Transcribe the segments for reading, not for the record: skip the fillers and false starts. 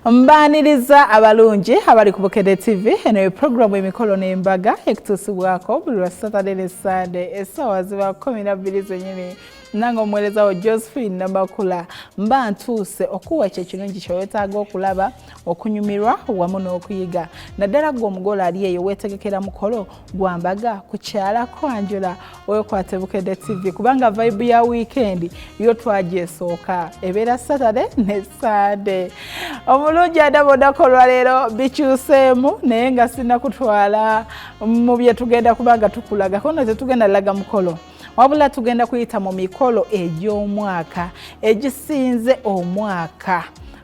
Mbaniriza abalungi abali ku Bukedde TV eno programu emikolo n'embaga ekutuusibwako buli lwa Saturday ne Sunday essaawa ziba 12 zennyini nange omuweereza wa Josephine Namakula mba ntuuse okuwa ekyo ekirungi kye weetaaga okulaba okunyumirwa wamu n'okuyiga naddala gwe omugole ali eyo weetegekera mukolo gwa mbaga ku kyala kwanjula weekwate Bukedde TV kubanga vibe ya weekend yo twagyesooka ebeera Saturday ne Sunday. Omulungi adabodako olwaleero bikyuseemu naye nga sina kutwala mu bye tugenda kubanga tukulagako no tetugenda laga mukolo wabula tugenda kuyita mu mikolo egy'omwaka egisinze omwaka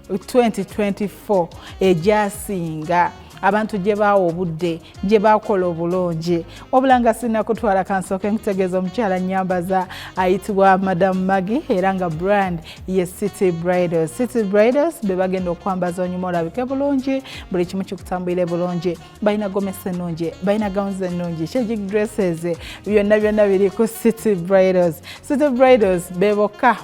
2024 egyasinga abantu gye baawa obudde gye baakola obulungi wabula nga sina kutwala kansooke nkutegeeza omukyala Nyambaza ayitibwa Madam Maggie era nga brand ye City Bridals. City Bridals be bagenda okwambaza onyuma olabike bulungi buli kimu kikutambwire bulungi balina gomesi ennungi balina gowns ennungi changing dresses byonna biri ku City Bridals. City Bridals be bokka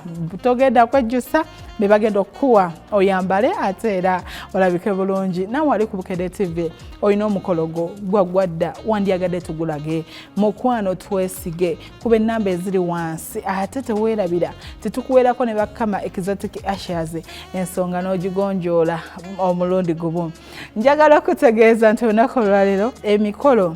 togenda kwejjusa be bagenda okuwa oyambale ate era olabike bulungi nawe wali ku Bukedde TV olina omukolo gwaggwadda wandyagadde tugulage mukwano twesige kuba ennamba eziri wansi ate teweerabira tetukuweerako ne bakama exotic ashes ensonga n'ogigonjoola omulundi gumu. Njagala okutegeeza nti olunaku olwaleero emikolo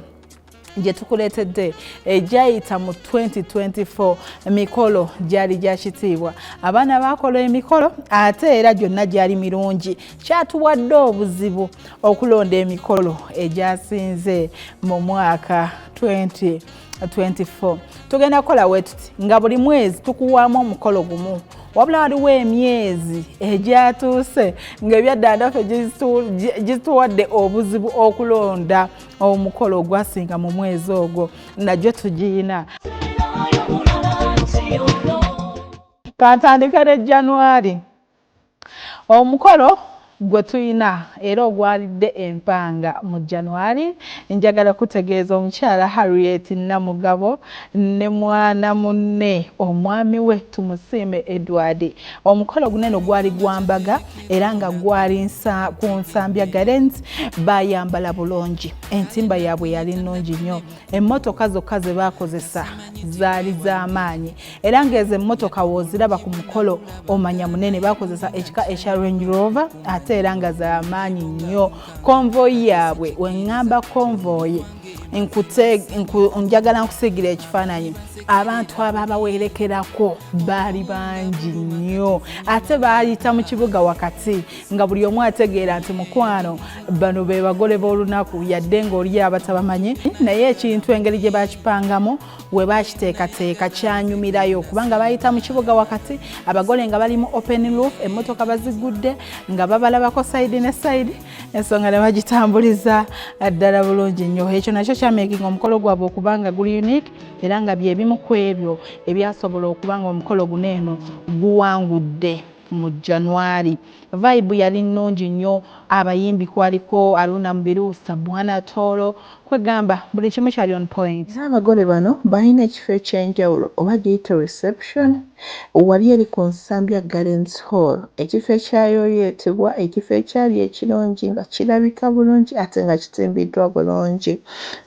gye tukuleetedde egyayita mu 2024 emikolo gyali gya kitiibwa abaana baakola emikolo ate era gyonna gyali mirungi kyatuwadde obuzibu okulonda emikolo egyasinze mu mwaka 2024. Tugenda kukola wetuti nga buli mwezi tukuwaamu omukolo gumu wabula waliwo emyezi egyatuuse ng'ebyaddandafe gituwadde obuzibu okulonda omukolo ogwasinga mu mwezi ogwo nagyo tugiyina. Kantandika ne January omukolo gwe tuyina era ogwalidde empanga mu January njagala kutegeeza omukyala Harriet Namugabo ne mwana munne omwami we tumusiime Edward. Omukolo gunene gwali gwambaga era nga gwali ku Nsambya Gardens bayambala bulungi entimba yaabwe yali nnungi nnyo emmotoka zokka ze baakozesa zaali z'amaanyi era ng'ezo emmotoka wooziraba ku mukolo omanya munene baakozesa ekika ekya Range Rover ate era nga z'amaanyi nnyo. Konvoyi yaabwe weŋŋamba konvoyi njagala nkusigira ekifaananyi abantu ababawerekerako baali bangi nnyo ate baayita mu kibuga wakati nga buli omu ategeera nti mukwano bano be bagole b'olunaku yadde ng'oli abatabamanyi naye ekintu engeri gye baakipangamu we baakiteekateeka kyanyumirayo kubanga baayita mu kibuga wakati abagole nga bali mu open roof emmotoka bazigudde nga babalabako sayidi ne sayidi ensonga ne bagitambuliza ddala bulungi nnyo. Ekyo nakyo kyamakinga omukolo gwabwe okubanga guli unique era nga byebimu ku ebyo ebyasobola okubanga omukolo guneeno guwangudde mu January. Vibe yali nnungi nnyo abayimbi kwaliko Aruna Mbirusa Bwana Toro kwegamba buli kimu kyali on point. Abagole bano balina ekifo ekyenjawulo oba giyita reception wali eri ku Nsambya Gardens Hall ekifo ekyayoyetebwa ekifo ekyali ekirungi nga kirabika bulungi ate nga kitimbiddwa bulungi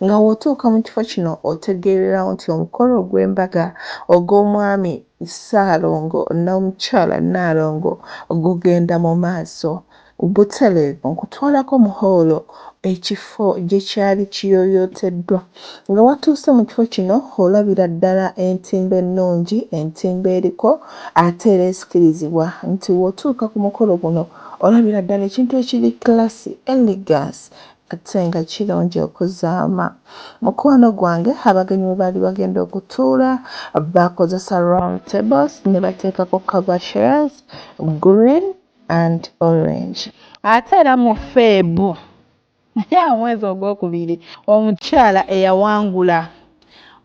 nga w'otuuka mu kifo kino otegeererawo nti omukolo ogw'embaga ogw'omwami Ssaalongo n'omukyala Nnaalongo gugenda mu maaso butereevu nkutwalako mu holo ekifo gye kyali kiyoyoteddwa nga watuuse mu kifo kino olabira ddala entimba ennungi entimba eriko ate era esikirizibwa nti w'otuuka ku mukolo guno olabira ddala ekintu ekiri classy elegance ate nga kirungi okuzaama. Mukwano gwange abagenyi bwe baali bagenda okutuula bakozesa round tables ne bateekako cover chairs green and orange. Ate era mu Febu mwezi ogwokubiri omukyala eyawangula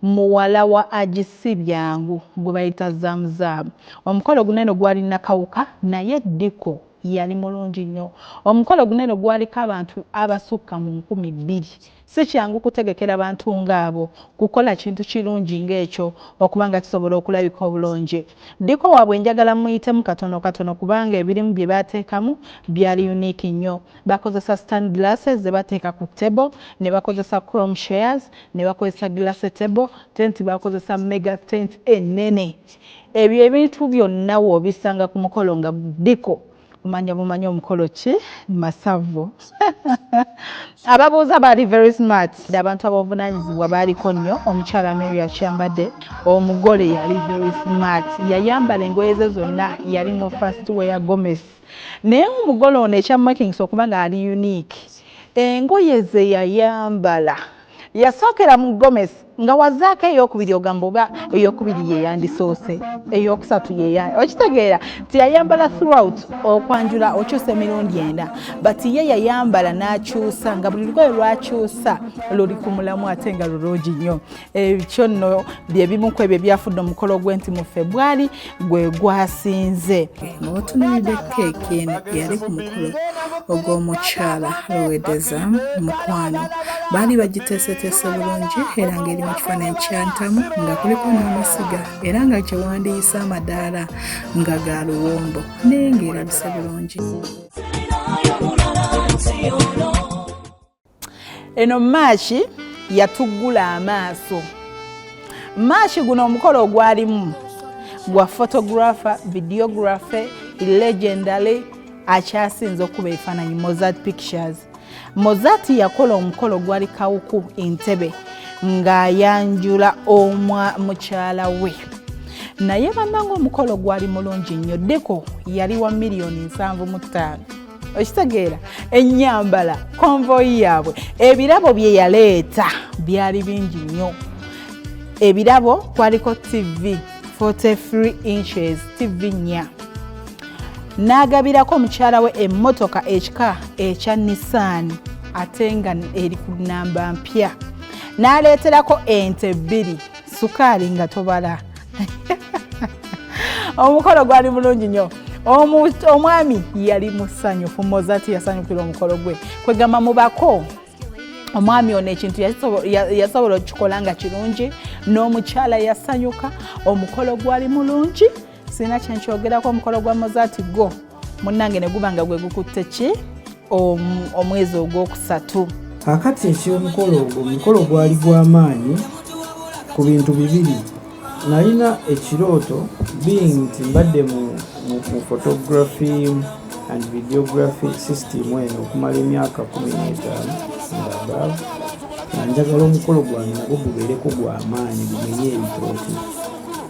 muwala wa Agisibyangu gwe bayita Zamzam. Omukolo gunene gwali nakawuka naye Diko yali mulungi nnyo. Omukolo gunene gwaliko abantu abasukka mu 2,000. Si kyangu kutegekera abantu ng'abo kukola kintu kirungi ng'ekyo okubanga kisobola okulabika obulungi. Diko waabwe njagala muyitemu katono kubanga ebirimu bye baateekamu byali unique nnyo. Bakozesa stand glasses ze bateeka ku table, ne bakozesa chrome chairs, ne bakozesa glass table, tent bakozesa mega tent ennene. Ebyo ebintu byonna w'obisanga ku mukolo nga Diko bumanyi omukolo ki masavu. Ababuuza baali very smart. Abantu ab'obuvunaanyizibwa baaliko nnyo. Omukyala Mary akyambadde, omugole yali very smart, yayambala engoye ze zonna, yali mu first wear Gomez. Naye omugole ono ekyamakingisa okuba nga ali unique, engoye ze yayambala yasookera mu Gomez nga wazaako eyokubiri ogamba oba eyokubiri ye yandisoose, eyokusatu okitegeera tiyayambala throughout okwanjula okyusa emirundi 4, but ye yayambala n'akyusa nga buli lugoye lwakyusa luli ku mulamu ate nga lulungi nnyo. Ekyo nno bye bimu ku ebyo byafudde omukolo gw'enti mu February gwe gwasinze. Otunuulidde keeki eno eyali ku mukolo ogw'omukyala Lowedeza Mukwano. Baali bagiteeseteese bulungi era ng'eri mu kifaananyi kya ntamu nga kuliko n'amasiga era nga kyewandiisa amadaala nga ga luwombo naye ng'erabise bulungi. Eno Maachi yatuggula amaaso. Maachi guno omukolo ogwalimu gwa photographer, videographer, legendary akyasinze okuba ebifaananyi Mozart Pictures. Mozart yakola omukolo gwali Kawuku Entebbe ng'ayanjula mukyala we. Naye bannange omukolo gwali mulungi nnyo. Deko yali wa $7,500,000. Okitegeera ennyambala, konvoyi yaabwe, ebirabo bye yaleeta byali bingi nnyo. Ebirabo kwaliko TV 43 inches, TV 4. N'agabirako mukyala we emmotoka ekika ekya Nissan ate nga eri ku nnamba mpya. N'aleeterako ente 2, sukaali nga tobala. Omukolo gwali mulungi nnyo. Omwami yali musanyufu, Mozart yasanyukira omukolo gwe. Kwegamba mubako omwami ono ekintu yasobola okukikola nga kirungi, n'omukyala yasanyuka, omukolo gwali mulungi. Sina kyenkyogerako omukolo gwa Mozart go munnange ne guba nga gwe gukutte ki omwezi ogwokusatu. Akati eky'omukolo ogwo, omukolo gwali gw'amaanyi ku bintu bibiri. Nalina ekirooto nti mbadde mu photography and videography system eno okumala emyaka 15 nga njagala omukolo gwange nagwo gubeereko gw'amaanyi gumenye ebitooti.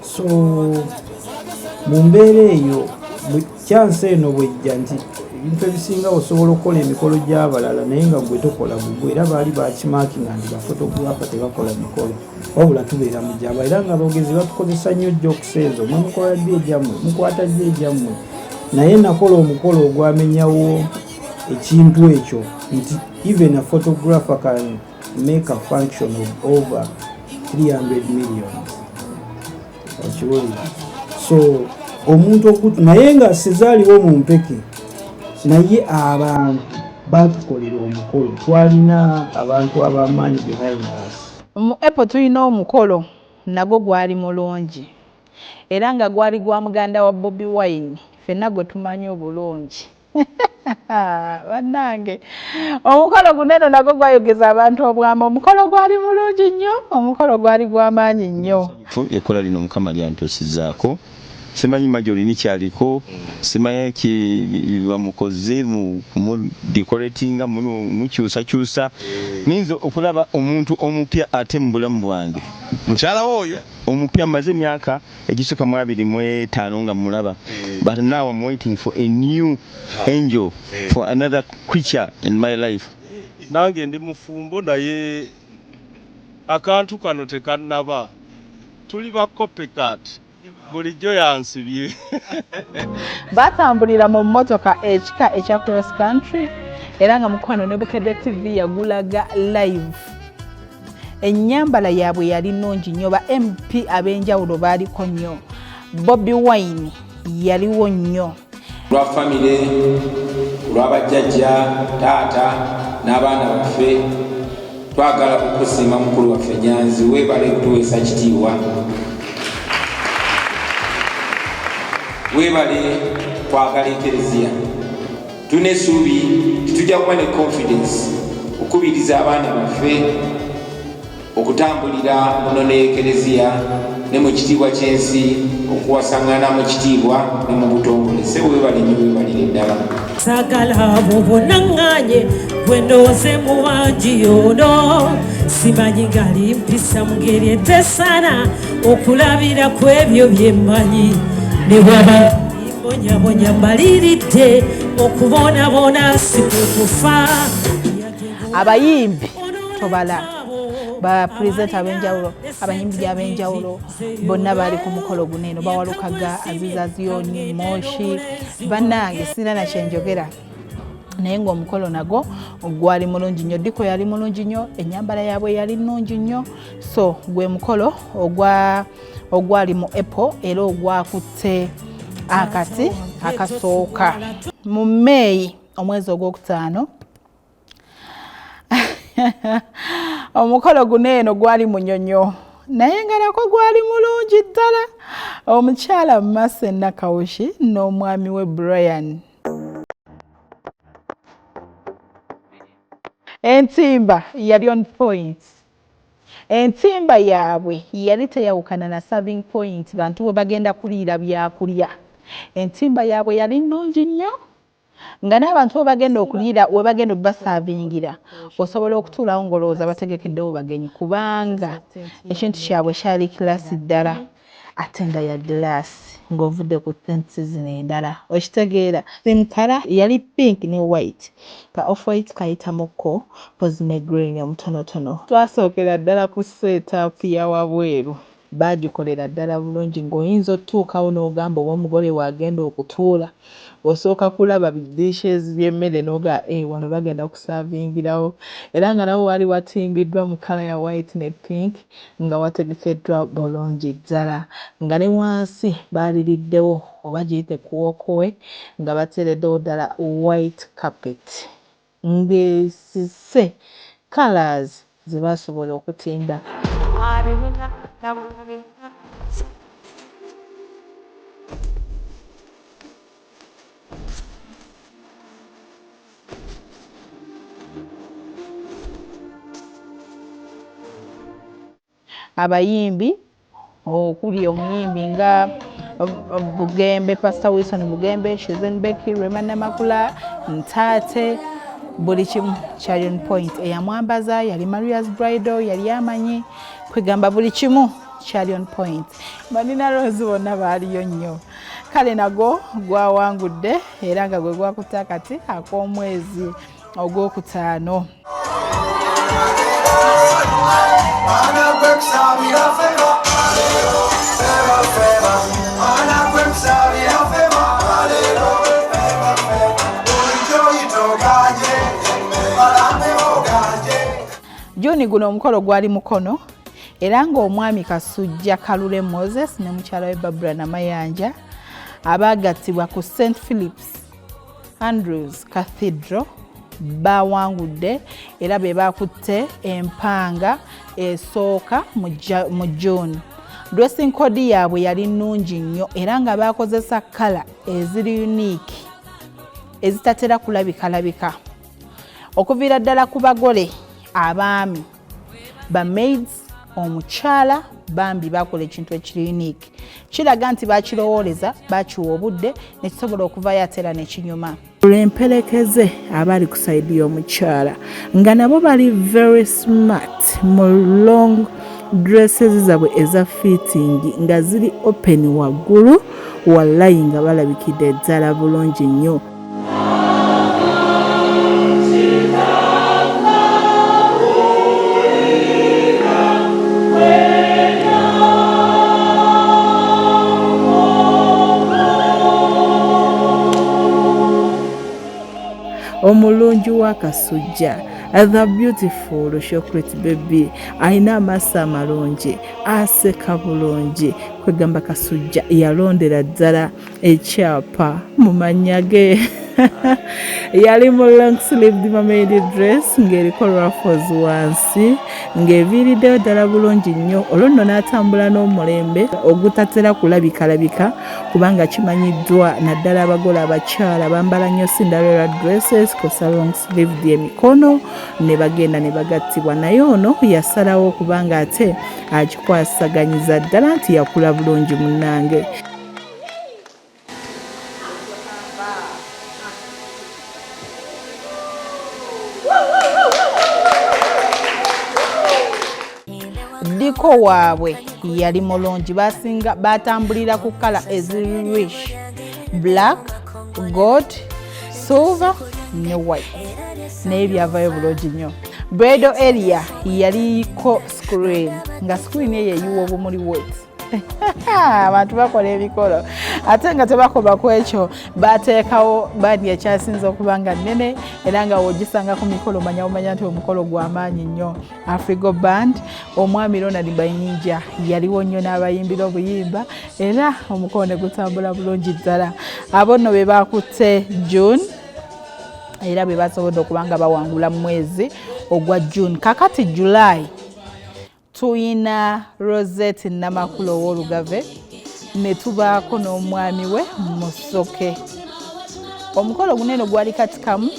So mu mbeera eyo kyansi eno bwejja nti ebintu ebisinga osobola okukola emikolo gy'abalala naye nga gwe tokola gugwe, era baali bakimaakinga nti bafotografa tebakola mikolo wabula tubeera mu gyaba, era nga abogezi batukozesa nnyo jjo okuseeza omwe mukola ddi egyammwe mukwata ddi egyammwe. Naye nakola omukolo ogwamenyawo ekintu ekyo nti even a photographer can make a function of over 300 million. Okiwulira? So omuntu okutu naye nga sezaaliwo mu mpeke, naye abantu batukolera omukolo, twalina abantu ab'amaanyi behind us. Mu April tulina omukolo nagwo gwali mulungi era nga gwali gwa muganda wa Bobi Wine, ffenna gwe tumanyi obulungi. Bannange omukolo guneno nagwo gwayogeza abantu obwama. Omukolo gwali mulungi nnyo, omukolo gwali gw'amaanyi nnyo. Ekola lino Mukama lyantosizzaako. Simanyi majoli ni kyaliko, simanyi ki bamukoze mu decoratinga mu kyusa ninzo okulaba omuntu omupya ate mu bulamu bwange. Mukyala oyo omupya maze myaka egisooka mu 25 nga mulaba. But now I'm waiting for a new angel, for another creature in my life. Nange ndi mufumbo naye akantu kano tekannaba. Tuli ba copycat. Bulijjo yansibye. Batambulira mu mmotoka ekika ekya cross country era nga Mukwano ne Bukedde TV yagulaga live. Ennyambala yaabwe yali nnungi nnyo, ba MP ab'enjawulo baaliko nnyo. Bobi Wine yaliwo nnyo. lwa famire lw'abajjajja taata n'abaana baffe twagala okukusiima mukulu waffe Nyanzi weebale kutuweesa kitiibwa weebale kwagala ekereziya tuna essuubi titujja kuba ne confidence okubiriza abaana baffe okutambulira muno n'ekereziya ne mu kitiibwa ky'ensi okuwasaŋŋana mu kitiibwa ne mu butongole sebo weebale nnyo weebalire ddala sagala abo bonnaŋŋaanye bwe ndowooze mu wangi ono simanyi ngali mpisa mu ngeri etesaana okulabira ku ebyo bye mmanyi ne bwaba mbonyabonya mbaliridde okubonaabona si kukufa abayimbi tobala ba presenter ab'enjawulo abayimbi ab'enjawulo bonna bali ku mukolo guno eno bawalukaga Aziza Zioni Moshi bannange sina na kyenjogera naye ng'omukolo nagwo gwali mulungi nnyo Diko yali mulungi nnyo ennyambala yaabwe yali nnungi nnyo so gwe mukolo ogwali mu April era ogwakutte akati akasooka mu May omwezi ogwokutaano omukolo guno eno gwali munyonyo naye nga nako gwali mulungi ddala omukyala Mase Nakawushi n'omwami we Brian entimba yali on point entimba yaabwe yali teyawukana na serving point bantu bwe bagenda kuliira byakulya entimba yaabwe yali nnungi nnyo nga n'abantu bagenda okuliira we bagenda basavingira osobola okutuulawo ng'olowooza bategekeddewo bagenyi kubanga ekintu kyabwe kyali kilasi ddala ate nga ya glaasi ng'ovudde ku tent season endala okitegeera theme color yali pink ne white ka off white kayitamuko pozi ne green omutonotono twasookera ddala ku setup ya wabweru baagikolera ddala bulungi ng'oyinza otuukawo n'ogamba oba wagenda okutuula osooka kulaba dishes by'emmere n'oga wano bagenda kusaavingirawo era nga nawo wali watimbiddwa mu kala ya white ne pink nga wategekeddwa bulungi ddala nga ne wansi baaliriddewo oba giyite kuwokowe nga bateereddewo ddala white carpet ng'esise colors ze baasobola okutimba abayimbi okuli omuyimbi nga Bugembe Pastor Wilson Bugembe Shizen Becky Rema Namakula Ntate buli kimu kyali on point eyamwambaza yali Maria's Bridal yali amanyi kwegamba buli kimu kyali on point Manina Rose bonna baaliyo nnyo kale nago gwawangudde era nga gwe gwakutte akati ak'omwezi ogwokutaano Juni guno omukolo gwali mukono era ng'omwami Kasujja Kalule Moses ne mukyala we Barbara Namayanja abaagattibwa ku St. Philip's Andrews Cathedral bawangudde era be bakutte empanga esooka mu June. Dressing code yaabwe yali nnungi nnyo era nga baakozesa kala eziri unique ezitatera kulabikalabika okuviira ddala ku bagole abaami ba maids omukyala bambi bakola ekintu ekiri unique kiraga nti bakirowooleza bakiwa obudde ne kisobola okuvaayo atera ne kinyuma emperekeze abali ku saidi y'omukyala nga nabo bali very smart mu long dresses zaabwe eza fitting nga ziri open waggulu wallayi nga balabikidde ddala bulungi nnyo omulungi wa Kasujja The beautiful chocolate baby alina amaaso amalungi aseka bulungi kwegamba Kasujja yalondera ddala ekyapa mu mannya ge. Yali mu long sleeved mermaid dress ng'eriko ruffles wansi ng'eviiriddeyo ddala bulungi nnyo. Olwo nno n'atambula n'omulembe ogutatera kulabika kubanga kimanyiddwa naddala abagole abakyala bambala nnyo Cinderella dresses kosa long sleeved emikono ne bagenda ne bagattibwa. Naye ono yasalawo kubanga ate akikwasaganyiza ddala nti yakula bulungi munnange. Diko waabwe yali mulungi basinga batambulira ku kala ezirish black, gold, silver ne white naye byavayo bulungi nnyo. Bridal area yaliko screen nga screen eyo eyiwa obumuli wet. Abantu bakola ebikolo ate nga tebakoma ku ekyo bateekawo bandi ekyasinza okuba nga nnene era nga wogisanga ku mikolo omanya nti omukolo gw'amaanyi nnyo. Afrigo Band, omwami Ronald Bayinja yaliwo nnyo n'abayimbira obuyimba era omukolo ne gutambula bulungi ddala. Abo nno be bakutte June era be basobodde okuba nga bawangula mu mwezi ogwa June. Kakati July tuyina Rosette Namakula ow'Olugave ne tubaako n'omwami we Musoke. Omukolo guno eno gwali katikamu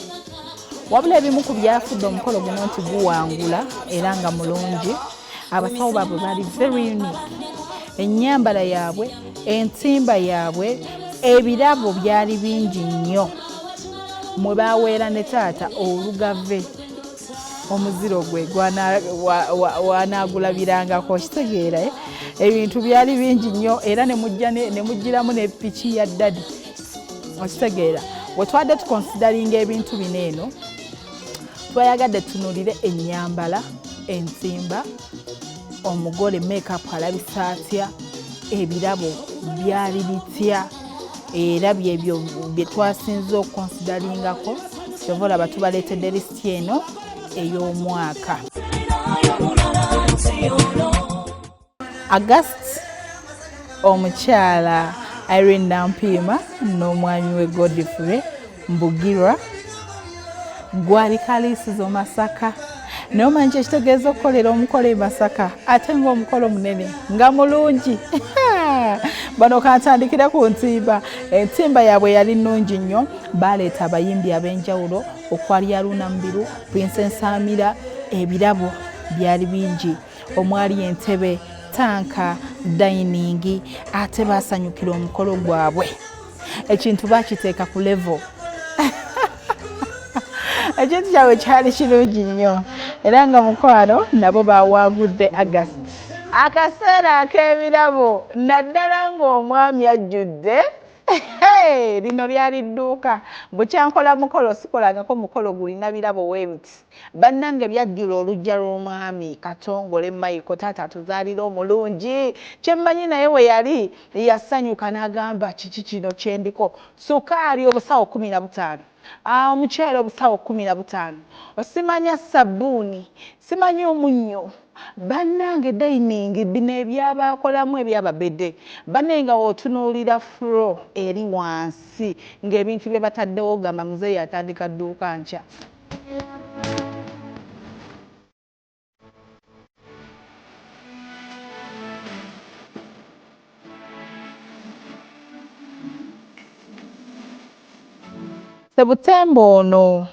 wabula ebimu ku byafudde omukolo guno nti guwangula era nga mulungi. Abasawo baabwe baali very unique. Ennyambala yaabwe, entimba yaabwe, ebirabo byali bingi nnyo. Mwe baaweera ne taata Olugave omuziro gwe wanaagulabirangako kitegeera ebintu byali bingi nnyo era ne mujjiramu ne piki ya ddadi okitegeera. We twadde tukonsidaringa ebintu bino eno twayagadde tunulire ennyambala, entimba, omugole makeup alabisa atya, ebirabo byali bitya era byebyo bye twasinze okukonsidaringako. Kyova olaba tubaleetedde lisiti eno ey'omwaka. August omukyala Irene Nampiima n'omwami we Godfrey Mbugirwa gwali kaliisizo Masaka. Naye omanyi kyekitegeeza okukolera omukolo e Masaka ate ng'omukolo munene nga mulungi. Bano kantandikira ku ntimba. Entimba yaabwe yali nnungi nnyo. Baleeta abayimbi ab'enjawulo okwali Aruna Mbiru, Princess Amira. Ebirabo byali bingi. Omwali entebe, tanka, dining ate baasanyukira omukolo gwabwe. Ekintu bakiteeka ku level. Ekintu kyabwe kyali kirungi nnyo era nga mukwano nabo bawangudde August. Akaseera ak'ebirabo naddala ng'omwami ajjudde. Lino lyali dduuka. Bukyankola mukolo sikolangako mukolo gulina birabo webiti. Bannange byajjula olujja lw'omwami Katongole Michael taata atuzaalira omulungi. Kyemmanyi naye we yali yasanyuka n'agamba kiki kino kyendiko. Sukaali obusawo 15. Omuceere obusawo 15. Osimanya sabbuuni, simanyi omunnyo. Bannange dining bino ebyabakolamu ebyababedde. Banne nga wootunuulira floor eri wansi ng'ebintu bye bataddewo ogamba muzeeyi atandika dduuka nkya. Sebutemba ono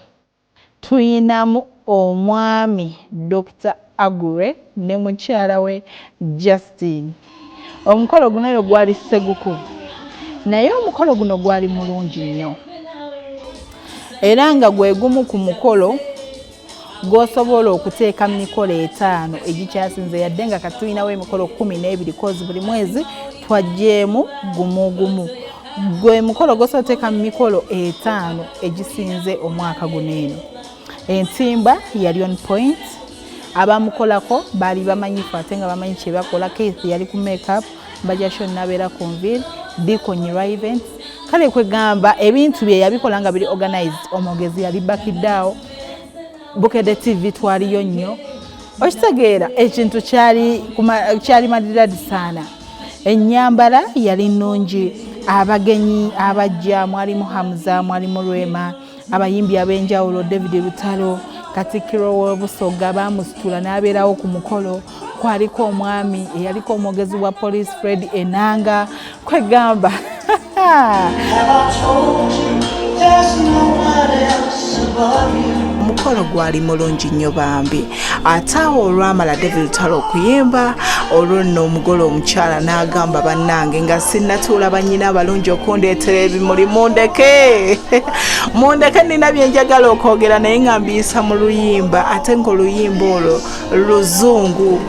tuyinamu omwami Dr. Agure ne mukyala we Justine. Omukolo guno gwali Sseguku naye omukolo guno gwali mulungi nnyo era nga gwe gumu ku mukolo gw'osobola okuteeka mu mikolo 5 egikyasinze yadde nga kati tulinawo emikolo 12 kozi buli mwezi twajjeemu gumu. Gwe mukolo gw'osoteeka mu mikolo 5 egisinze omwaka guno eno. Entimba yali on point. Abamukolako bali bamanyifu ate nga bamanyi kye bakola. Keith yali ku makeup, Bajasho nabeera Conville, Dikonyi Events. Kale kwegamba ebintu bye yabikola nga biri organized. Omwogezi yali bakidaawo. Bukedde TV twaliyo nnyo okitegeera ekintu kyali madiradi saana ennyambala yali nnungi abagenyi abajja mwalimu Hamza mwalimu Rwema abayimbi ab'enjawulo David Lutalo Katikkiro w'Obusoga baamusitula n'abeerawo ku mukolo kwaliko omwami eyaliko omwogezi wa police Fred Enanga kwegamba omukolo gwali mulungi nnyo bambi ate awo olwamala David Lutalo okuyimba olwo nno omugole omukyala n'agamba bannange nga sinnatuula bannyina abalungi okundeetera ebimuli mundeke nina bye njagala okwogera naye nga mbiyisa mu luyimba ate ng'oluyimba olwo luzungu.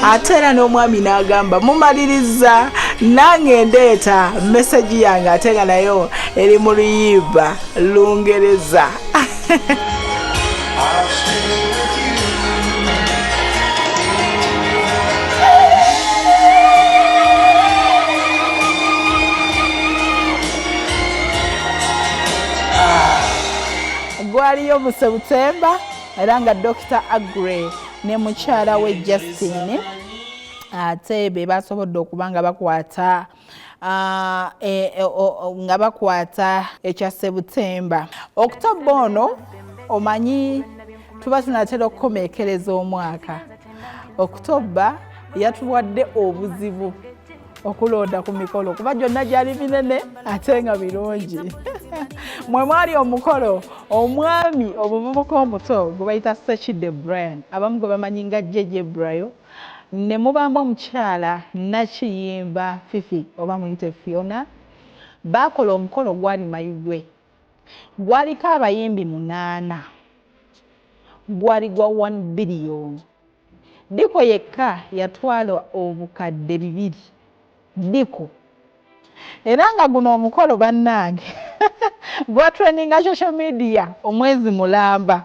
Ate era n'omwami n'agamba mumaliriza nange ndeeta meseji yange ate nga nayo eri mu luyimba Lungereza. Gwaliyo mu Septemba era nga Dr. Agre ne mukyala we Justine ate be basobodde okuba nga bakwata ekya Septemba. Oktoba ono omanyi tuba tunatera okukomekereza omwaka. Oktoba yatuwadde obuzibu okulonda ku mikolo kuba gyonna gyali minene ate nga birungi. Mwe mwali omukolo omwami omuvubuka omuto gwe bayita Sekide Brian abamu gwe bamanyi nga Jeje Brayo ne mubamba omukyala Nakiyimba Fifi oba muyite Fiona bakola omukolo gwali mayigwe gwaliko abayimbi 8 gwali gwa 1 billion Diko yekka yatwala obukadde 2 Diko era nga guno omukolo bannange gwa trendinga social media omwezi mulamba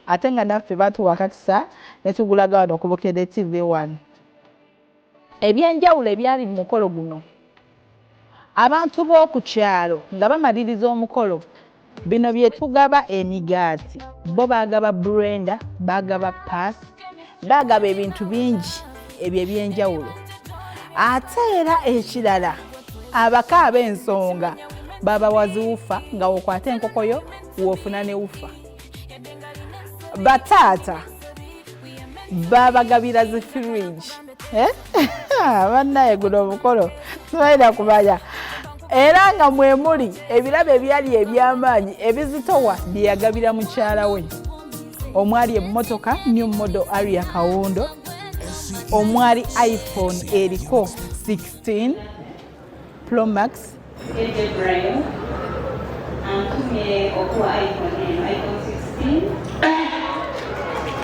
ate nga naffe batuwakatisa ne tugulaga wano ku Bukedde TV1 ebyenjawulo ebyali mu mukolo guno abantu b'oku kyalo nga bamaliriza omukolo bino bye tugaba emigaati bo baagaba blender baagaba pass baagaba ebintu bingi ebyo ebyenjawulo ate era ekirala abaka ab'ensonga baba waziwufa nga wokwata enkoko yo wofuna ne wufa bataata babagabira zi fridge bannaye guno omukolo tubaira kubaya era nga mwe muli ebirabo ebyali eby'amaanyi ebizitowa bye yagabira mukyala we omwali emmotoka new model Aria Kawundo omwali iPhone eriko 16 Pro Max Brian, antumye okuwa iPhone 16.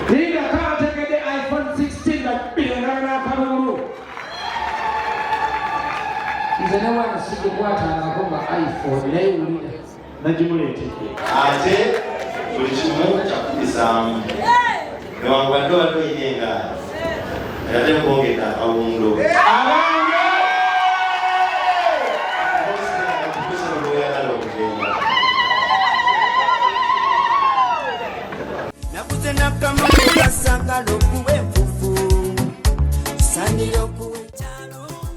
Linda kama tegede iPhone 16 na bilangana kabulu. Izana wana siku kwata ngomba iPhone leo ulida. Najimulete. Ate tulichimu chakubisamu. Newangwa ndo inyenga. Yate mbongeta au mdo.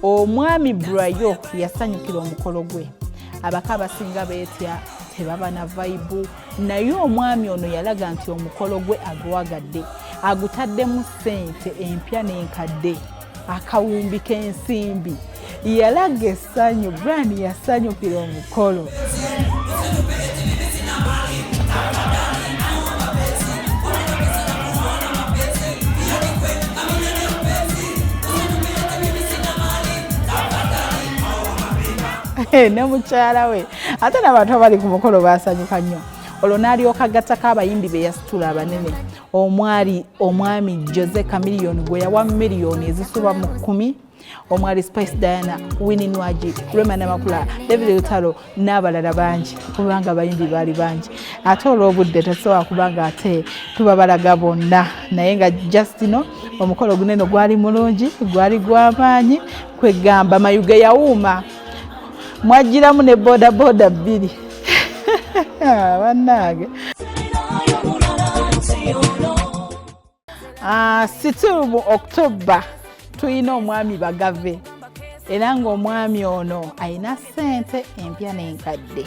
Omwami Brayo yasanyukira omukolo gwe abaka abasinga beetya tebaba na vibe naye omwami ono yalaga nti omukolo gwe agwagadde agutaddemu ssente empya n'enkadde akawumbi k'ensimbi yalaga essanyu Brian yasanyukira omukolo. Ne mukyala we ate n'abantu abali ku mukolo baasanyuka nnyo olwo n'alyoka agattako abayimbi be yasitula abanene omwami Jose Chameleone gwe yawa miliyoni ezisuba mu 10 omwali Spice Diana Winnie Nwaji Rema Namakula David Lutalo n'abalala bangi kubanga abayimbi baali bangi ate olw'obudde tesobola kubanga ate tuba balaga bonna naye nga just no omukolo guneno gwali mulungi gwali gw'amaanyi kwegamba mayuge yawuuma mwajjiramu ne boda 2 bannange situlu mu October tuyina omwami Bagave era ng'omwami ono ayina ssente empya n'enkadde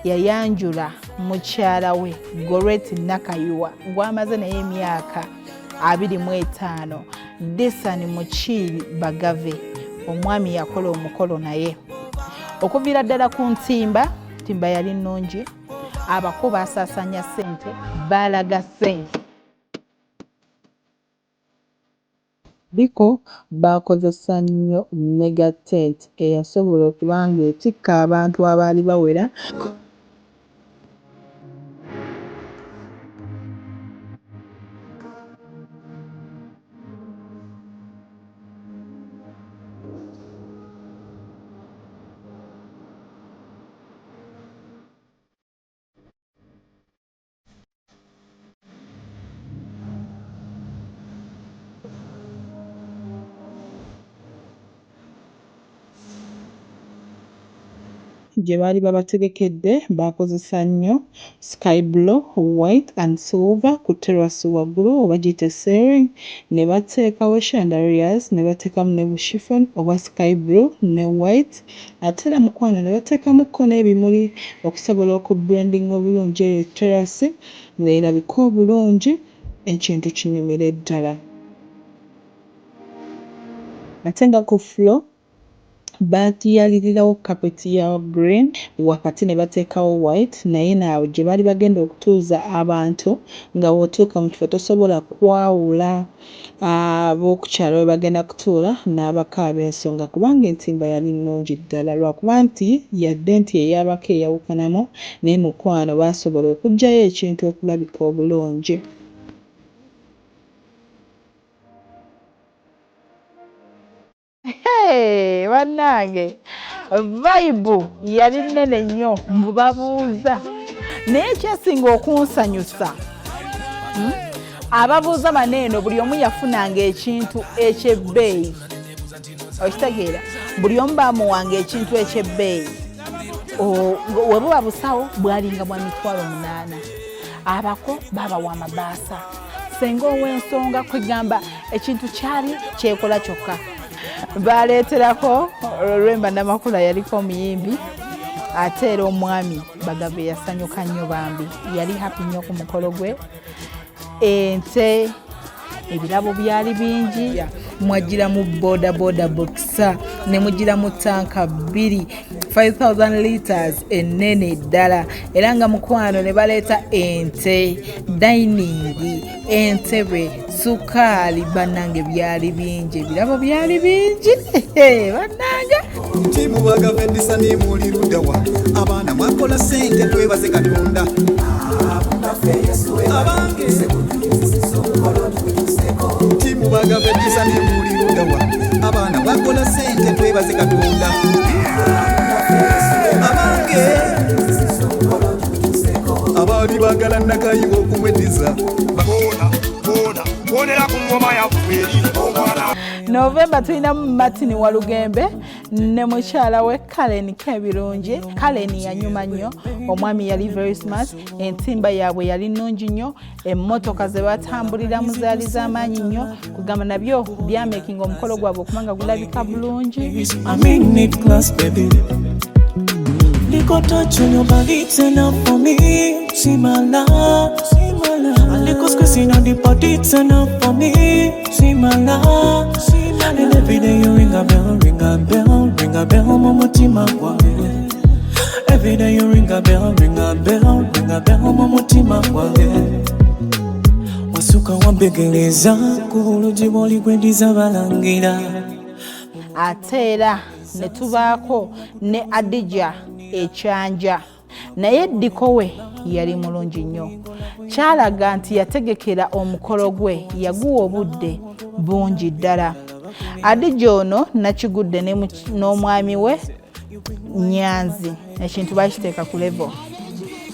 yayanjula mukyala we Goreti Nakayuwa gw'amaze naye emyaka 25 Desani Mukiiri Bagave omwami yakola omukolo naye okuviira ddala ku ntimba yali nnungi abako baasaasaanya ssente baalaga ssente biko bakozesa nnyo mega tent eyasobola okuba ng'etikka abantu abaali bawera gye baali babategekedde bakozesa nnyo sky blue, white and silver ku terrace waggulu oba giyite ceiling ne bateekawo chandeliers ne bateekamu ne chiffon oba sky blue ne white ate era mukwano ne bateekamukko n'ebimuli okusobola okublendinga obulungi eyo terrace neerabika obulungi ekintu kinyumira ddala ate nga ku floor baatiyalirirawo kapeti ya green wakati ne bateekawo white naye naawe gye baali bagenda okutuuza abantu nga w'otuuka mu kifo tosobola kwawula ab'okukyalo we bagenda kutuula n'abako ab'ensonga kubanga entimba yali nnungi ddala lwakuba nti yadde nti eyabako eyawukanamu naye mukwano baasobola okuggyayo ekintu okulabika obulungi. Bannange vibe yali nnene nnyo mbubabuuza naye ekyasinga okunsanyusa ababuuza baneeno buli omu yafunanga ekintu ekyebbeeyi okitegeera buli omu baamuwanga ekintu ekyebbeeyi we buba busawo bwalinga bwa 8,000 abako babawa amabaasa senga ow'ensonga kwegamba ekintu kyali kyekola kyokka baleeterako Lwemba Namakula yaliko omuyimbi ate era omwami Bagave yasanyuka nnyo bambi yali happy nnyo ku mukolo gwe ente ebirabo byali bingi mwagira mu boda boxa ne mugira mu tanka 2 5,000 liters enene ddala era nga mukwano ne baleeta ente dining entebe sukaali bannange byali bingi ebirabo byali bingi bannange timu Bagave ndisani muli ludawa abaana mwakola sente twebaze Katonda abange timu Bagave ndisani muli ludawa abaana mwakola sente twebaze Katonda abange abaali bagala Nakayiwa okumweddiza bonera ku ngoma yafueri November tulinamu Martin Walugembe ne mukyala we Karen Kebirungi. Karen yanyuma nnyo omwami yali very smart entimba yaabwe yali nnungi nnyo emmotoka ze batambuliramu zaali z'amaanyi nnyo kugamba nabyo byamakinga omukolo gwabwe okumanga gulabika bulungi. Liko touch on your body, it's enough for me. See my love, see my love. Liko squeezing on the body, it's enough for me. See my love, see my love. And every day you ring a bell, ring a bell, ring a bell, mumutima wange. Every day you ring a bell, ring a bell, ring a bell, mumutima wange. Wasuka wambegeleza kuhuluji wali kwendiza balangira. Atera ne tubaako ne Adija ekyanja naye Diko we yali mulungi nnyo kyalaga nti yategekera omukolo gwe yaguwa obudde bungi ddala. Adija ono nakigudde n'omwami we Nyanzi ekintu bakiteeka ku level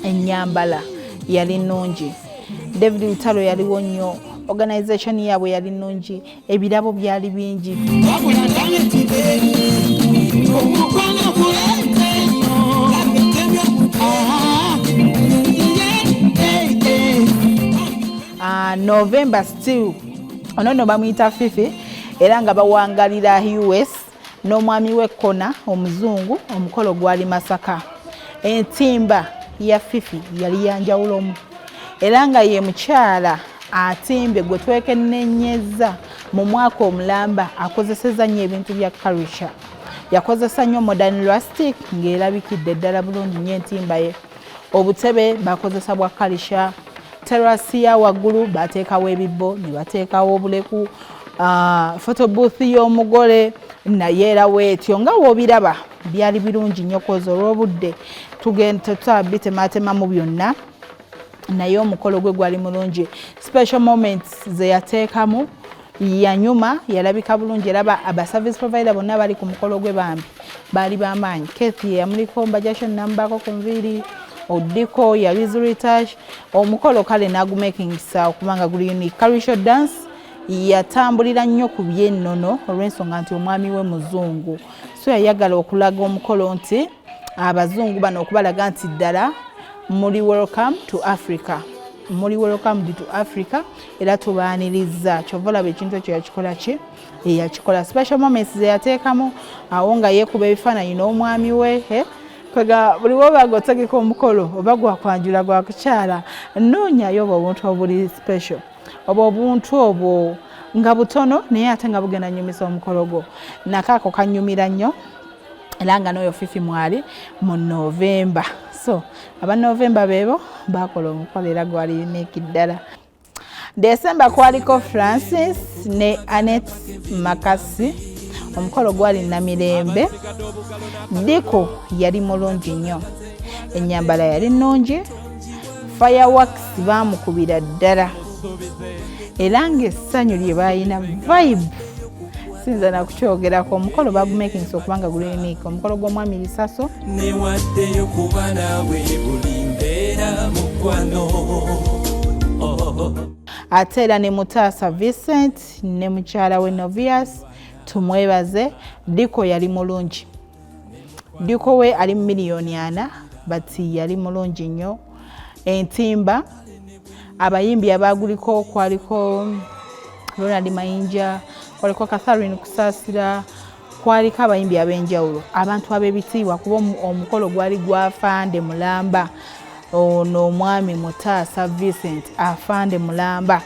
ennyambala yali nnungi. David Lutalo yaliwo nnyo, organisation yaabwe yali nnungi, ebirabo byali bingi. November still ono bamuyita Fifi era nga bawangalira US n'omwami w'ekkona omuzungu, omukolo gwali Masaka. Entimba ya Fifi yali yanjawulomu era nga ye mukyala atimbe gwe twekennenyeza mu mwaka omulamba akozeseza nnyo ebintu bya culture. Yakozesa nnyo modern rustic ng'erabikidde ddala bulungi nnyo entimba ye. Obutebe bakozesa bwa culture. Terasi ya waggulu bateekawo ebibbo ne bateekawo obuleku. Photo booth y'omugole naye era weetyo nga w'obiraba byali birungi nnyo koza olw'obudde tugenda tutamaatemamu byonna naye omukolo gwe gwali mulungi. Special moments ze yateekamu yanyuma yalabika bulungi era aba service provider bonna bali ku mukolo gwe bambi baali b'amaanyi. Kethi yamuliko mbajasho nambako ku nviiri Odiko yali Zuritash omukolo kale nagumekingisa okubanga guli unique. Karisho dance yatambulira nnyo ku byennono olw'ensonga nti omwami we muzungu, so yayagala okulaga omukolo nti abazungu bano okubalaga nti ddala muli welcome to Africa, muli welcome to Africa era tubaaniriza. Kyova olaba ekintu ekyo yakikola ki yakikola. Special moments ze yateekamu awo nga yeekuba ebifaananyi n'omwami we kwega buli wobaga otegeka omukolo oba gwakwanjula gwa kukyala noonyayo obwo obuntu obuli special obwo obuntu obwo nga butono naye ate nga bugenda nnyumisa omukolo gwo. Nakaako kanyumira nnyo era nga n'oyo Fifi mwali mu November. So aba November beebo bakola omukolo era gwali unique ddala. December kwaliko Francis ne Annette Makasi, omukolo gwali Namirembe. Diko yali mulungi nnyo, ennyambala yali nnungi, fireworks baamukubira ddala era ng'essanyu lye baayina vibe sinza nakukyogerako. Omukolo bagumekingisa okubanga guli unique. Omukolo gw'omwami Lisaso newaddeyo kuba naawe buli mbeera mukwano ate era ne Mutaasa Vincent ne mukyala we Novias tumwebaze. Diko yali mulungi. Diko we ali miliyoni 4 bati yali mulungi nnyo. Entimba abayimbi abaguliko kwaliko Ronald Mayinja, kwaliko Catherine Kusaasira, kwaliko abayimbi ab'enjawulo, abantu ab'ebitiibwa kuba omukolo gwali gw'Afande Mulamba ono omwami Mutaasa Vincent Afande Mulamba.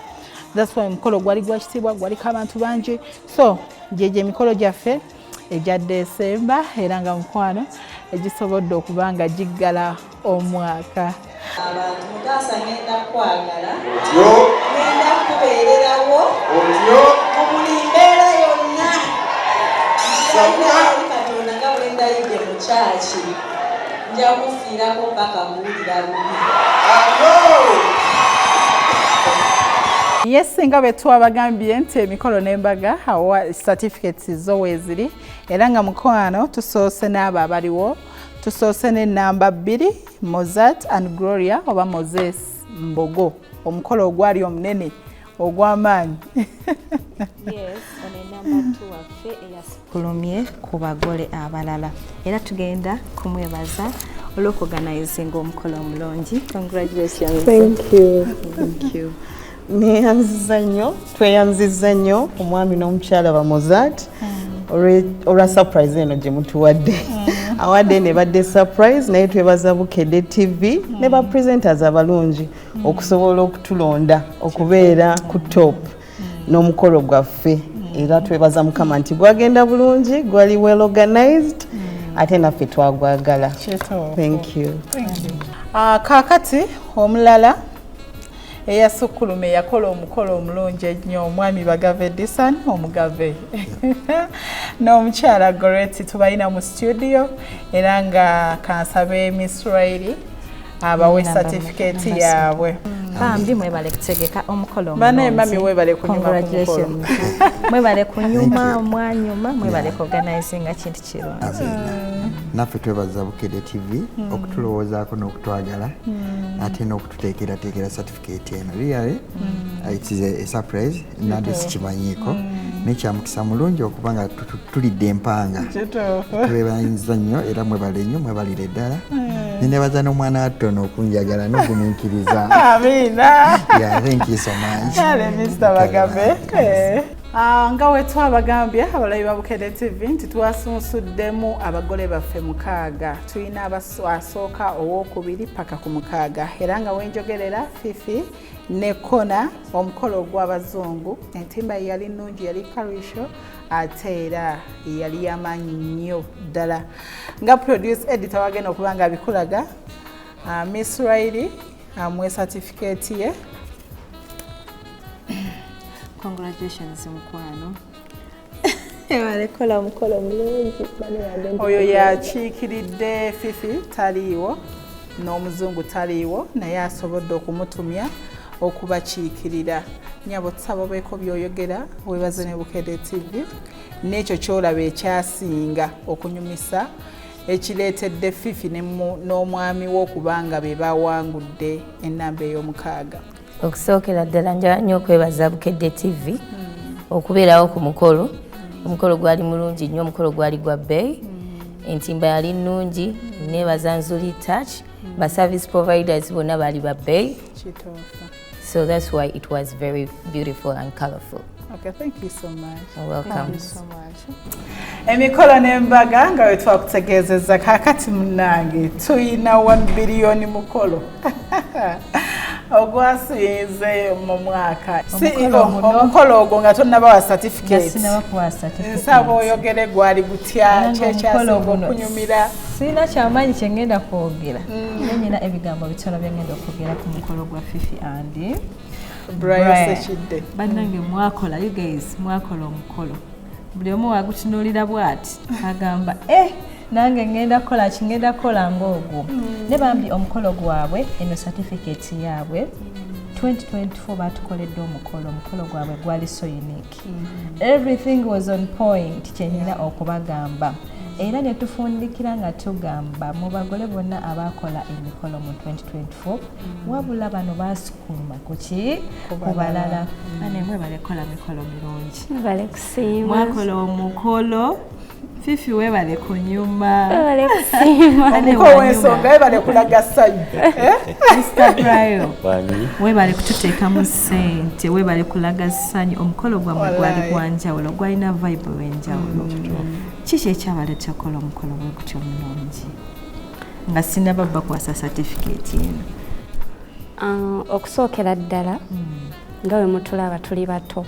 That's why omukolo gwali gwa kitiibwa, gwaliko abantu bangi. So gyejo emikolo gyaffe egya December era nga mukwano egisobodde okuba nga giggala omwaka. Abantu Mutaasa ngenda kwagala ngenda kubeererawo mu buli mbeera yonna Katonda nga bwe ndayidde mu kyaki nja kufiirako mpaka muwulira bubi. Yes, nga bwe twabagambye nti emikolo n'embaga awa certificates zo weeziri era nga mukwano tusoose n'abo abaliwo. Tusoose ne namba 2 Mozart and Gloria oba Moses Mbogo, omukolo ogwali omunene ogw'amaanyi. Yes, one namba 2 waffe eyasikulumye ku bagole abalala era tugenda kumwebaza olw'okuorganizinga omukolo omulungi. Congratulations. Thank you. Thank you. Neyanziza nnyo, tweyanziza nnyo omwami n'omukyala ba Mozart olwa surprise eno gye mutuwadde. Awadde ne badde surprise naye twebaza Bukedde TV ne ba presenters abalungi okusobola okutulonda okubeera ku top n'omukolo gwaffe era twebaza Mukama nti gwagenda bulungi, gwali well organized ate naffe twagwagala. Thank you. Kaakati omulala eyasukkulume yakola omukolo omulungi ennyo omwami Bagave Edison omugave n'omukyala Goreti tubalina mu studio era nga kansabe Miss Riley abawe certificate yaabwe. Bambi mwebale kutegeka omukolo bane mami webale kunyuma ku mukolo mwebale kunyuma mwanyuma mwebale organizing kintu kirungi. Naffe twebaza Bukedde TV okutulowoozaako n'okutwagala ate n'okututeekera certificate eno. Really it is a surprise nade sikimanyiiko nekyamukisa mulungi okuba nga tulidde empanga. Twebaza nnyo era mwebale nnyo mwebalire ddala. Nenebaza n'omwana atono okunjagala n'okumiikiriza. Amina. Yeah, thank you so much. Mr. Bagabe. Nga wetwabagambye abalabi ba Bukedde TV nti twasunsuddemu abagole baffe 6 tulina asooka owokubiri paka ku 6 era nga wenjogerera Fifi ne Kona omukolo gw'abazungu entimba yali nnungi yali karisho ate era yali yamanyi nnyo ddala nga produce editor wagenda okuba nga abikulaga Miss Riley amwe certificate ye. Congratulations mukwano. Walekola omukolo mulungi oyo yakiikiridde Fifi taliiwo n'omuzungu taliiwo naye asobodde okumutumya okubakiikirira. Nyabo tusaba beeko byoyogera webaze ne Bukedde TV n'ekyo kyolaba ekyasinga okunyumisa ekireetedde Fifi n'omwami w'okubanga be bawangudde ennamba ey'omukaaga. Okusookera ddala njagala nnyo okwebaza Bukedde TV okubeerawo ku mukolo. Omukolo gwali mulungi nnyo, omukolo gwali gwa bbeeyi, entimba yali nnungi, neebaza Nzuli Touch, ba service providers bonna baali ba bbeeyi. So that's why it was very beautiful and colorful. Okay, thank you so much. You're welcome. Thank you so much. Emikolo n'embaga nga wetwakutegeezezza kaakati munnange tuyina 1 billion mukolo ogwasinze mu mwaka. Omukolo ogwo nga tonnabawa certificate. Nsaba oyogere gwali gutya kyekyasinga okunyumira. Sina kyamaanyi kye ngenda kwogera. Nyina ebigambo bitono bye ngenda okwogera ku mukolo gwa Fifi and Brian Sechidde. Bannange mwakola, you guys mwakola omukolo. Buli omu wagutunuulira bw'ati agamba nange ngenda kola ng'ogwo. Ne bambi omukolo gwabwe eno certificate yaabwe 2024 batukoledde omukolo gwabwe gwali so unique. Everything was on point kyenina okubagamba. Era ne tufundikira nga tugamba mu bagole bonna abakola emikolo mu 2024 wabula bano basukuluma ku balala. Anemwe balekola mikolo mirungi. Bale kusiima. Mwakola omukolo. Fifi webale kunyuma. Webale kusiima. Omukolo w'ensonga webale kulaga ssanyu. Mr. Brian. Webale kututeekamu ssente, webale kulaga ssanyu. Omukolo gwamwe gwali gwa njawulo, gwalina vibe w'enjawulo. Kiki ekyabaleeta okukola omukolo bwe gutyo omulungi nga sinaba bakwasa certificate eno? Okusookera ddala nga bwe mutulaba tuli bato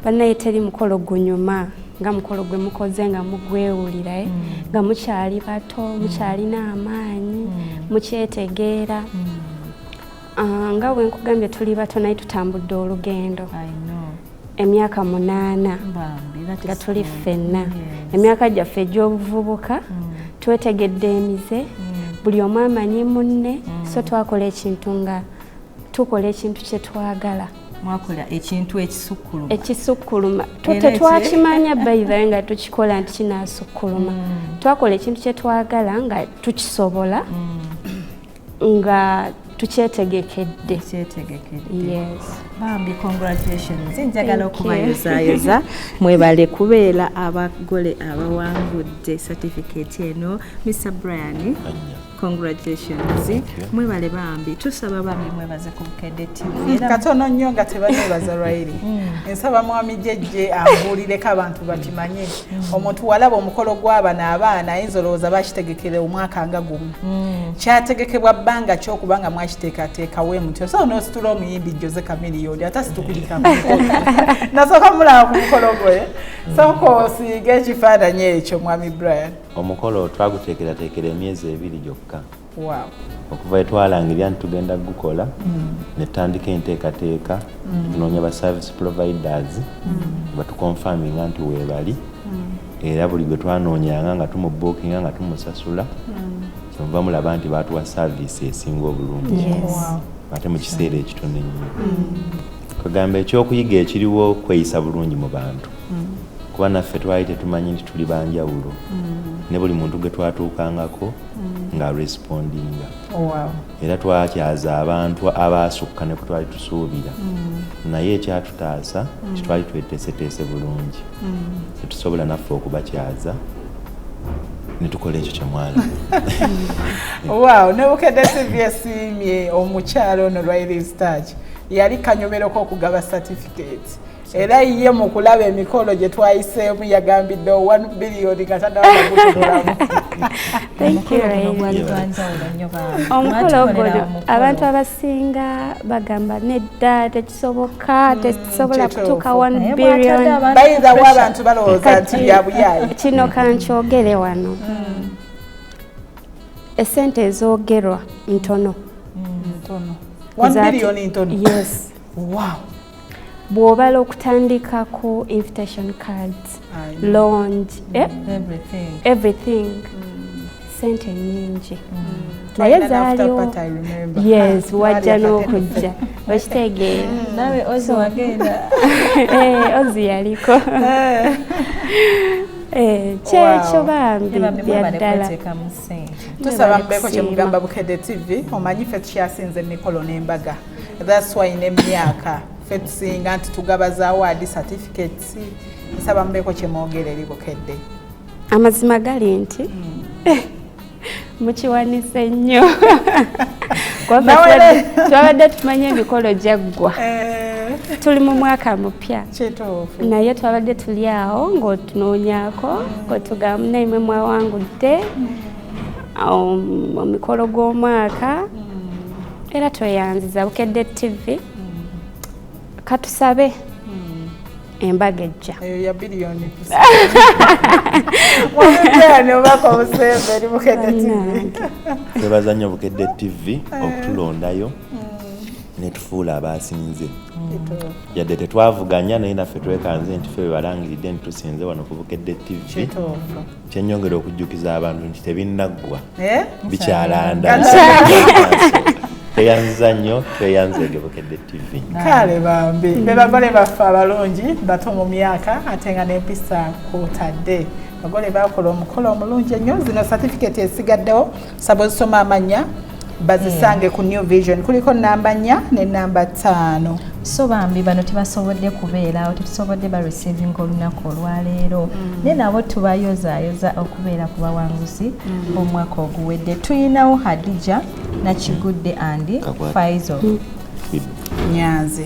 bannaye teri mukolo gunyuma nga mukolo gwe mukoze nga mugwewulira nga mukyali bato mukyalina amaanyi mukyetegeera nga bwe nkugambye tuli bato naye tutambudde olugendo. Emyaka 8 nga tuli ffenna emyaka gyaffe egy'obuvubuka twetegedde emize buli omu amanyi munne so twakola ekintu nga tukola ekintu kye twagala. Mwakola ekintu ekisukkuluma. Ekisukkuluma tetwakimanya bayivayo nga tukikola nti kinaasukkuluma. Twakola ekintu kye twagala nga tukisobola nga tukyetegekedde. Yes. Bambi congratulations. Njagala okubayozaayoza mwebale kubeera abagole abawangudde certificate eno. Mr. Brian, congratulations. Mwebale bambi. Tusaba bambi mwebaze ku Bukedde TV. Katono nnyo nga tebanneebaza Riley. Nsaba mwami jjejje ambuulireko abantu bakimanye. Omuntu walaba omukolo gw'abana abaana ayinza olowooza bakitegekere omwaka nga gumu. Kyategekebwa bbanga ky'okubanga mwakiteekateekawo emutyo. So n'ositula omuyimbi Jose Chameleone ate situkulika mu mukolo. Nasooka mulaba ku mukolo gwe. Sooka osiige ekifaananyi ekyo mwami Brian. Omukolo twaguteekerateekera emyezi 2 gyokka. Wow. Okuva etwalangirira nti tugenda gukola ne tutandika enteekateeka tunoonya ba service providers batukonfaminga nti weebali era buli gwe twanoonyanga nga tumubookinga nga tumusasula kyova mulaba nti baatuwa service esinga obulungi ate mu kiseera ekitono ennyo kagamba ekyokuyiga ekiriwo kweyisa bulungi mu bantu kuba naffe twali tetumanyi nti tuli banjawulo ne buli muntu gwe twatuukangako nga respondinga era twakyaza abantu abaasukka ne kutwali tusuubira naye ekyatutaasa kitwali tweteeseteese bulungi tetusobola naffe okubakyaza ne tukola ekyo kyemwala ne Bukedde TV yasiimye omukyalo ono Riley Starch yali kanyomereko okugaba certificate era ye mu kulaba emikolo gye twayiseemu yagambidde 1 billion katadawagutulamu. Omukolo guno abantu abasinga bagamba nedda tekisoboka tekisobola kutuuka 1 billion bayizawo abantu balowooza nti byabuyayi. Kino kankyogere wano esente ezoogerwa ntono. 1 billion ntono? Yes. Wow. Bw'obala okutandikako invitation cards, lounge, everything. Sente nyingi. Naye zaaliwo. Yes, wajja n'okujja. Okitegeera. Nawe Ozi wagenda. Ozi yaliko. Kyekyo bambi byaddala. Tusaba mbeko kyemugamba Bukedde TV omanyi ffe tukyasinze emikolo n'embaga. That's why n'emyaka ffe tusinga nti tugabaza award certificates. Nsaba mbeko kyemwogera eri Bukedde. Amazima gali nti mukiwanise nnyo. Twabadde tumanye emikolo gyaggwa. Tuli mu mwaka mupya. Naye twabadde tuli awo ng'otunoonyaako ng'otugamba naimwe mwawangudde omukolo gw'omwaka era tweyanziza Bukedde TV katusabe embaga ejja eyo ya biliyoni wabijjane obaka obusembe eri Bukedde TV. Twebaza nnyo Bukedde TV okutulondayo netufuula abaasinze yadde tetwavuganya naye naffe twekanze nti ffe bebalangiridde nti tusinze wano ku Bukedde TV kyennyongera okujjukiza abantu nti tebinnaggwa bikyalanda tweyanziza nnyo tweyanzege Bukedde TV. Kale bambi be bagole baffe abalungi bato mu myaka ate nga n'empisa kwotadde bagole bakola omukolo omulungi ennyo. Zino certificate esigaddewo saba ozisoma amanya bazisange ku New Vision kuliko namba 4 ne namba 5. So bambi bano tebasobodde kubeerawo tetusobodde ba receiving olunaku olwaleero naye nabo tubayozaayoza okubeera ku bawanguzi omwaka oguwedde. Tuyinawo Hadija Nakigudde and Faizo Nyanzi.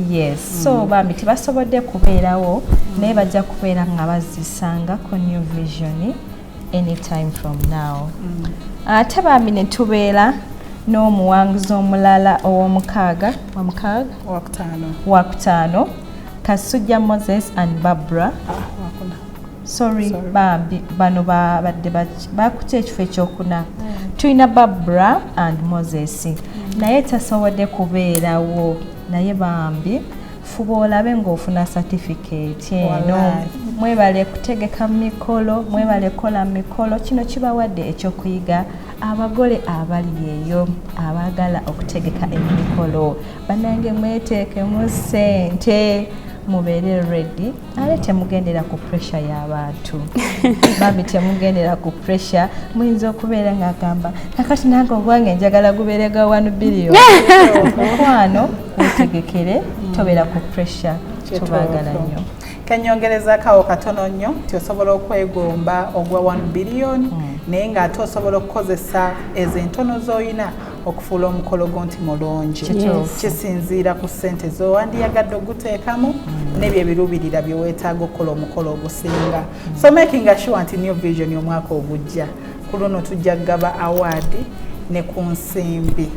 Yes. So bambi tebasobodde kubeerawo naye bajja kubeera nga bazisanga ku New Vision anytime from now. Ate bambi ne tubeera n'omuwanguzi omulala ow'omukaaga wakutaano Kasujja Moses and Barbara. Sorry bambi bano badde bakuta ekifo ekyokuna. Tuyina Barbara and Moses naye tasobodde kubeerawo naye bambi fuba olabe ng'ofuna certificate eno. Mwebale kutegeka mikolo mwebale kola mikolo kino kibawadde ekyokuyiga abagole abali eyo abaagala okutegeka emikolo bannange mweteekemu ssente mubeere ready ale temugendera ku pressure y'abantu bambi temugendera ku pressure muyinza okubeera ng'agamba kakati nange obwange njagala gubeere ga 1 billion okwano wetegekere tobeera ku pressure tubaagala nnyo. Kenyongereza kawo katono nnyo nti osobola okwegomba ogwa 1 billion naye ng'ate osobola okukozesa ezo entono z'olina okufuula omukolo gwo nti mulungi. Kisinziira ku ssente z'owandiyagadde oguteekamu n'ebyo ebirubirira bye weetaaga okukola omukolo ogusinga. So making sure nti New Vision omwaka ogujja ku luno tujja kugaba award ne ku nsimbi.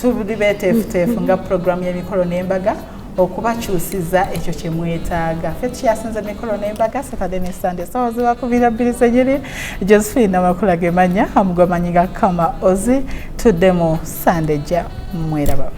Tuli beeteefuteefu nga programu y'emikolo n'embaga okubakyusiza ekyo kye mwetaaga. Ffe tukyasinze emikolo n'embaga Saturday ne Sunday so ziwakubira bbiri zenyiri Josephine amakula gemanya amugwamanyi ga Kama Ozi tuddemu Sunday ja mweraba.